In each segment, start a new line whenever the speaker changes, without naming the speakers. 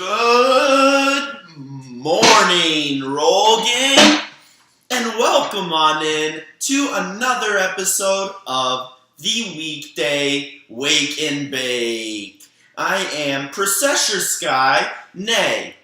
Good morning, Roll Gang, and welcome on in to another episode of the Weekday Wake and Bake. I am Processor Sky, nay,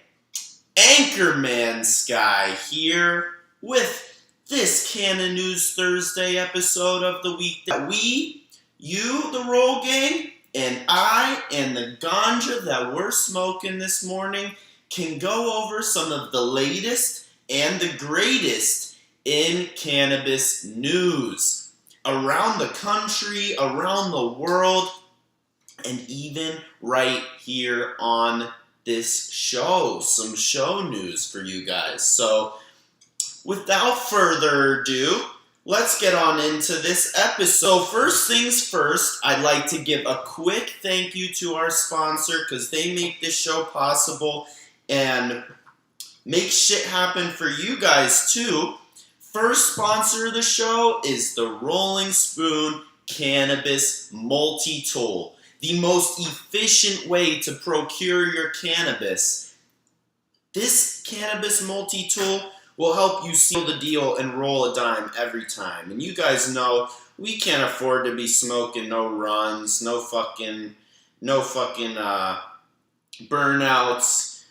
Anchorman Sky, here with this Canon News Thursday episode of the Weekday. We, you, the Roll Gang, and I and the ganja that we're smoking this morning can go over some of the latest and the greatest in cannabis news around the country, around the world, and even right here on this show. Some show news for you guys. So, without further ado, let's get on into this episode. First things first, I'd like to give a quick thank you to our sponsor because they make this show possible and make shit happen for you guys too. First sponsor of the show is the Rolling Spoon Cannabis Multi-Tool, the most efficient way to procure your cannabis. This cannabis multi-tool will help you seal the deal and roll a dime every time. And you guys know we can't afford to be smoking no runs, no fucking burnouts.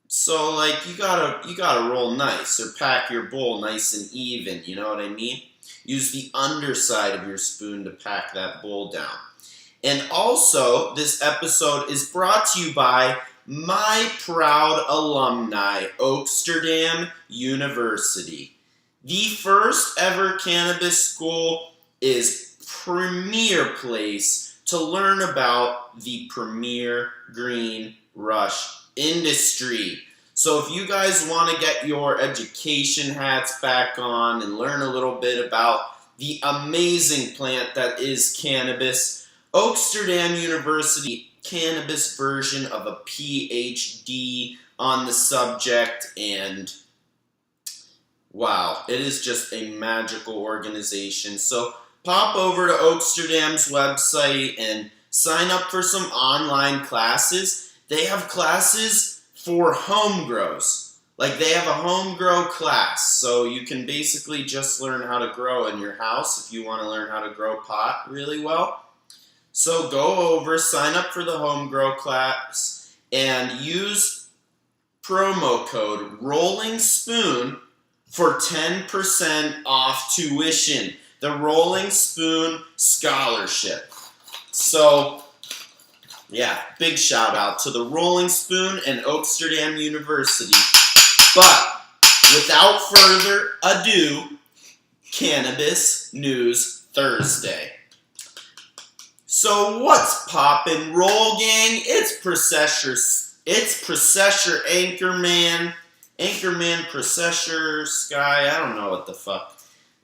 So like you gotta roll nice or pack your bowl nice and even. You know what I mean? Use the underside of your spoon to pack that bowl down. And also, this episode is brought to you by my proud alumni, Oaksterdam University. The first ever cannabis school is premier place to learn about the premier green rush industry. So if you guys want to get your education hats back on and learn a little bit about the amazing plant that is cannabis, Oaksterdam University cannabis version of a PhD on the subject, and wow, it is just a magical organization. So pop over to Oaksterdam's website and sign up for some online classes. They have classes for home grows. Like they have a home grow class, so you can basically just learn how to grow in your house if you want to learn how to grow pot really well. So go over, sign up for the home grow class, and use promo code Rolling Spoon for 10% off tuition. The Rolling Spoon Scholarship. So, yeah, big shout out to the Rolling Spoon and Oaksterdam University. But without further ado, Cannabis News Thursday. So what's poppin', Roll Gang? It's Processor Anchorman, Processor Sky. I don't know what the fuck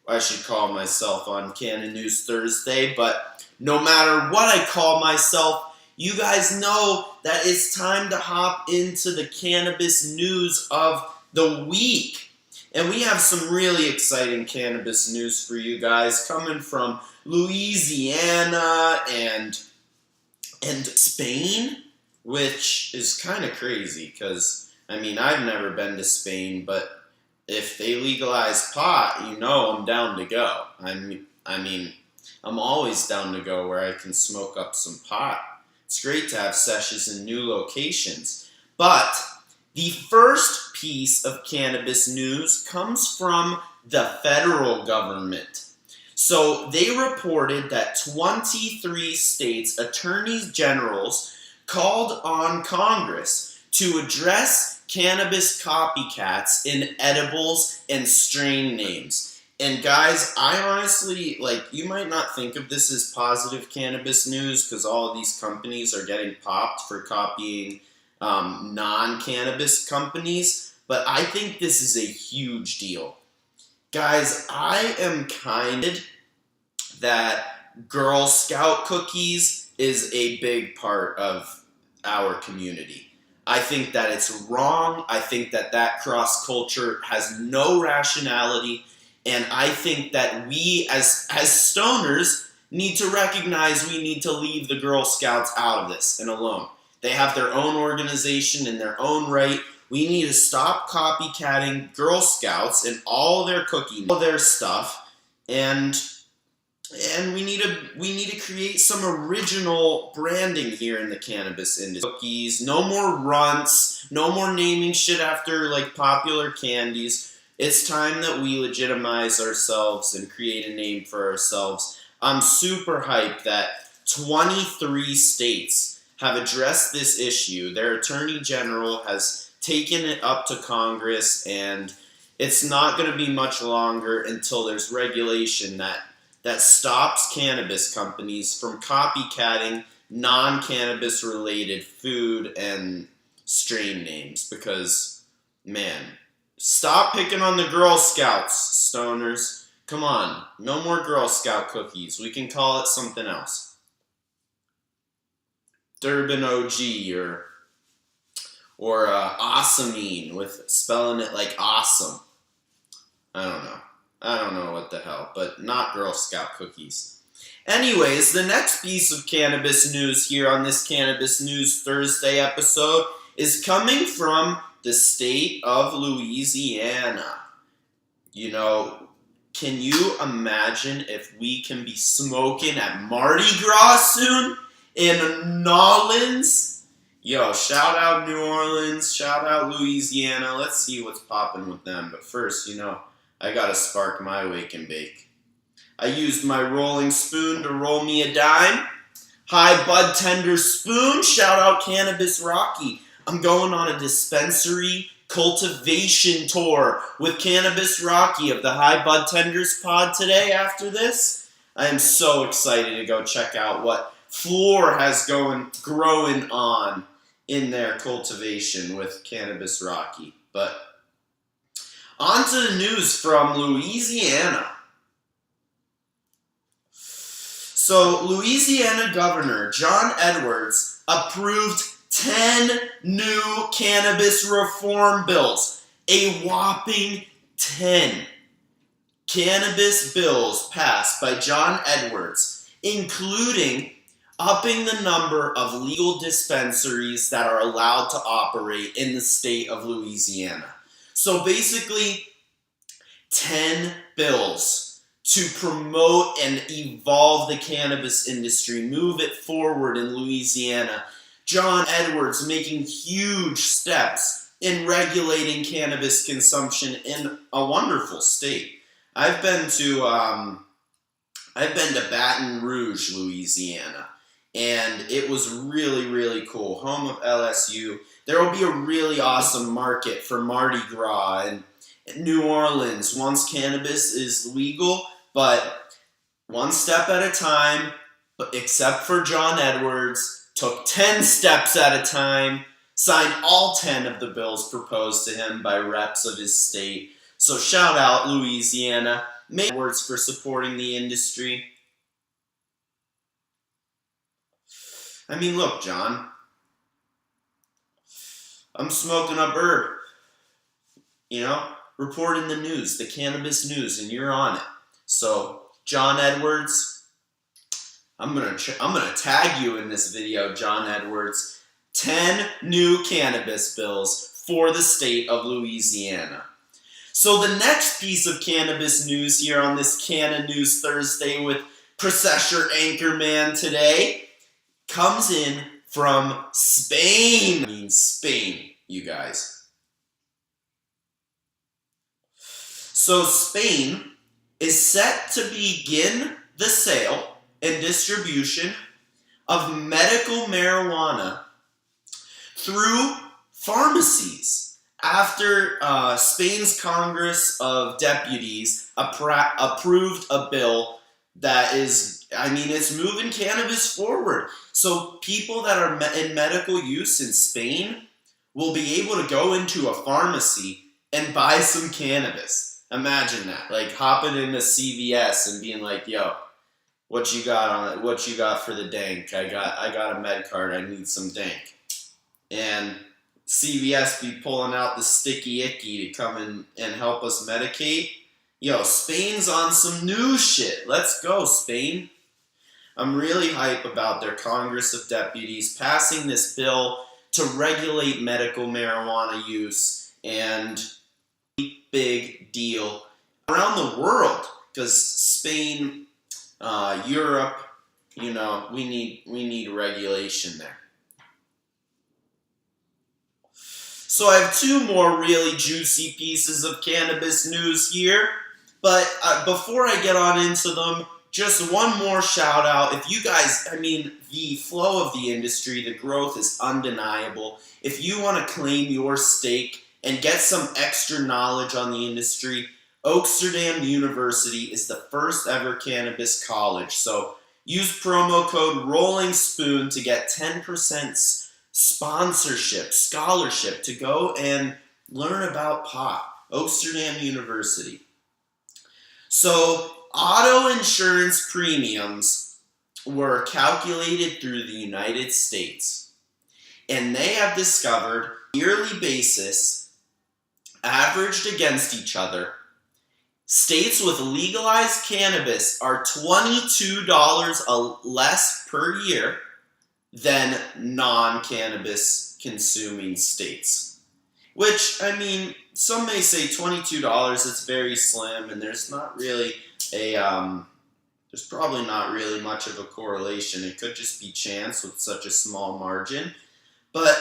I should call myself on Canon News Thursday, but no matter what I call myself, you guys know that it's time to hop into the cannabis news of the week. And we have some really exciting cannabis news for you guys coming from Louisiana and Spain, which is kind of crazy because, I mean, I've never been to Spain, but if they legalize pot, you know I'm down to go. I mean, I'm always down to go where I can smoke up some pot. It's great to have sessions in new locations. But the first piece of cannabis news comes from the federal government. So they reported that 23 states' attorneys generals called on Congress to address cannabis copycats in edibles and strain names. And guys, I honestly, you might not think of this as positive cannabis news because all of these companies are getting popped for copying non-cannabis companies, but I think this is a huge deal. Guys, I am kind that Girl Scout cookies is a big part of our community. I think that it's wrong. I think that cross culture has no rationality, and I think that we as stoners need to recognize we need to leave the Girl Scouts out of this and alone. They have their own organization in their own right. We need to stop copycatting Girl Scouts and all their cooking, all their stuff, and we need to create some original branding here in the cannabis industry. Cookies, no more runts, no more naming shit after like popular candies. It's time that we legitimize ourselves and create a name for ourselves. I'm super hyped that 23 states have addressed this issue. Their attorney general has taken it up to Congress, and it's not going to be much longer until there's regulation that stops cannabis companies from copycatting non-cannabis related food and strain names. Because, man, stop picking on the Girl Scouts, stoners. Come on, no more Girl Scout cookies. We can call it something else. Durban OG or Awesomine, with spelling it like awesome. I don't know what the hell, but not Girl Scout cookies. Anyways, the next piece of cannabis news here on this Cannabis News Thursday episode is coming from the state of Louisiana. You know, can you imagine if we can be smoking at Mardi Gras soon in Nolens? Yo, shout out New Orleans, shout out Louisiana. Let's see what's popping with them. But first, I gotta spark my wake and bake. I used my rolling spoon to roll me a dime. High bud tender spoon, shout out Cannabis Rocky. I'm going on a dispensary cultivation tour with Cannabis Rocky of the High Bud Tenders pod today after this. I am so excited to go check out what Floor has growing on in their cultivation with Cannabis Rocky. But on to the news from Louisiana. So, Louisiana Governor John Edwards approved 10 new cannabis reform bills. A whopping 10 cannabis bills passed by John Edwards, including upping the number of legal dispensaries that are allowed to operate in the state of Louisiana. So basically, 10 bills to promote and evolve the cannabis industry, move it forward in Louisiana. John Edwards making huge steps in regulating cannabis consumption in a wonderful state. I've been to Baton Rouge, Louisiana, and it was really, really cool. Home of LSU. There will be a really awesome market for Mardi Gras and New Orleans once cannabis is legal, but one step at a time, except for John Edwards, took 10 steps at a time, signed all 10 of the bills proposed to him by reps of his state. So shout out Louisiana. Edwards for supporting the industry. I mean, look, John, I'm smoking up herb, reporting the news, the cannabis news, and you're on it. So, John Edwards, I'm gonna tag you in this video, John Edwards. 10 new cannabis bills for the state of Louisiana. So the next piece of cannabis news here on this Canna News Thursday with Processor Anchorman today comes in from Spain. I mean Spain, you guys. So Spain is set to begin the sale and distribution of medical marijuana through pharmacies after Spain's Congress of Deputies approved a bill that is, it's moving cannabis forward. So people that are in medical use in Spain will be able to go into a pharmacy and buy some cannabis. Imagine that, like hopping into CVS and being like, "Yo, what you got on it? What you got for the dank? I got a med card. I need some dank." And CVS be pulling out the sticky icky to come in and help us medicate. Yo, Spain's on some new shit. Let's go, Spain. I'm really hype about their Congress of Deputies passing this bill to regulate medical marijuana use, and big deal around the world because Spain, Europe, we need regulation there. So I have two more really juicy pieces of cannabis news here, but before I get on into them, just one more shout out. If you guys, the flow of the industry, the growth is undeniable. If you want to claim your stake and get some extra knowledge on the industry, Oaksterdam University is the first ever cannabis college. So use promo code Rolling Spoon to get 10% sponsorship, scholarship to go and learn about pot. Oaksterdam University. So auto insurance premiums were calculated through the United States, and they have discovered on a yearly basis, averaged against each other, states with legalized cannabis are $22 less per year than non-cannabis consuming states. Which, some may say $22, it's very slim, and there's probably not really much of a correlation. It could just be chance with such a small margin. But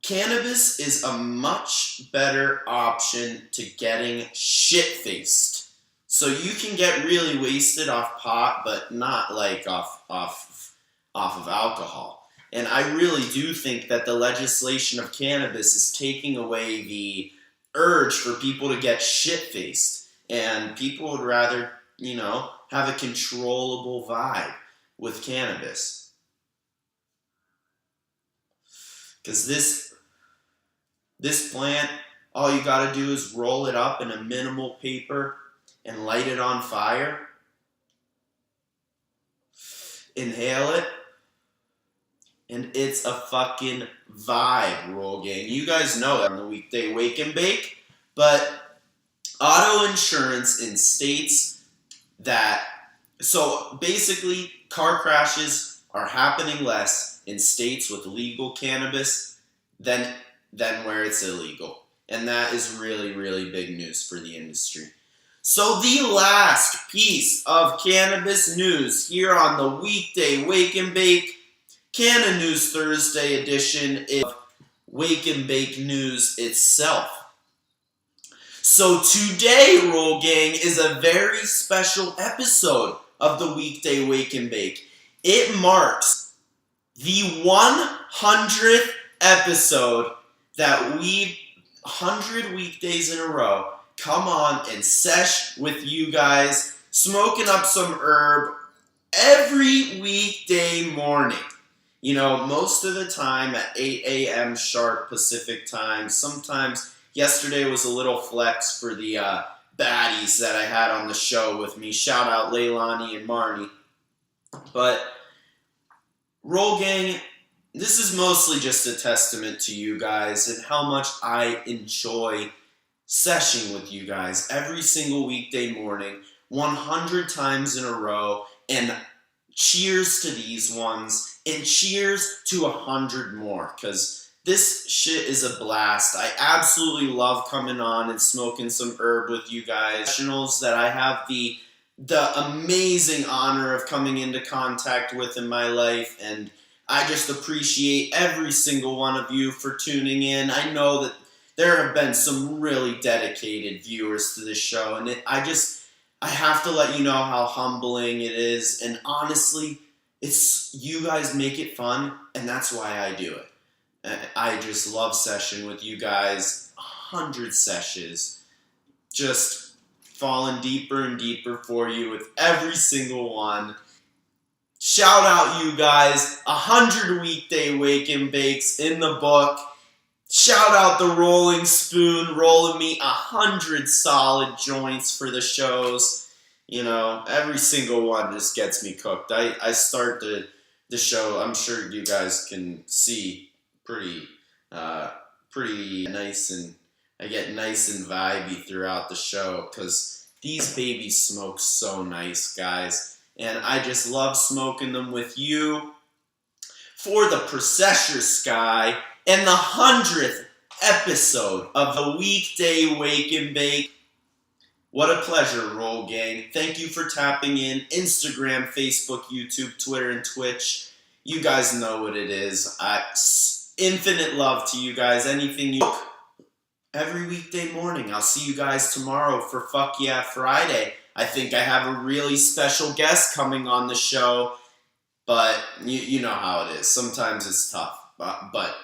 cannabis is a much better option to getting shit-faced. So you can get really wasted off pot, but not like off of alcohol. And I really do think that the legislation of cannabis is taking away the urge for people to get shit-faced. And people would rather, have a controllable vibe with cannabis. Because this plant, all you gotta do is roll it up in a minimal paper and light it on fire. Inhale it. And it's a fucking vibe, Roll Gang. You guys know that on the Weekday Wake and Bake. But auto insurance in states so basically car crashes are happening less in states with legal cannabis than where it's illegal. And that is really, really big news for the industry. So the last piece of cannabis news here on the Weekday Wake and Bake Canna News Thursday edition of Wake and Bake News itself. So today, Roll Gang, is a very special episode of the Weekday Wake and Bake. It marks the 100th episode that 100 weekdays in a row, come on and sesh with you guys, smoking up some herb every weekday morning. Most of the time at 8 a.m. sharp Pacific time. Sometimes yesterday was a little flex for the baddies that I had on the show with me. Shout out Leilani and Marnie. But, Roll Gang, this is mostly just a testament to you guys and how much I enjoy seshing with you guys every single weekday morning, 100 times in a row, and cheers to these ones, and cheers to 100 more, because this shit is a blast. I absolutely love coming on and smoking some herb with you guys. Professionals that I have the amazing honor of coming into contact with in my life, and I just appreciate every single one of you for tuning in. I know that there have been some really dedicated viewers to this show, and I have to let you know how humbling it is, and honestly, it's you guys make it fun, and that's why I do it. And I just love session with you guys, 100 sessions, just falling deeper and deeper for you with every single one. Shout out you guys, 100 Weekday Wake and Bakes in the book. Shout out the Rolling Spoon, rolling me 100 solid joints for the shows. Every single one just gets me cooked. I start the show, I'm sure you guys can see, pretty nice, and I get nice and vibey throughout the show because these babies smoke so nice, guys. and I just love smoking them with you. For the Processor Sky and the 100th episode of the Weekday Wake and Bake. What a pleasure, Roll Gang. Thank you for tapping in. Instagram, Facebook, YouTube, Twitter, and Twitch. You guys know what it is. Infinite love to you guys. Anything you... Every weekday morning. I'll see you guys tomorrow for Fuck Yeah Friday. I think I have a really special guest coming on the show, but you know how it is. Sometimes it's tough, but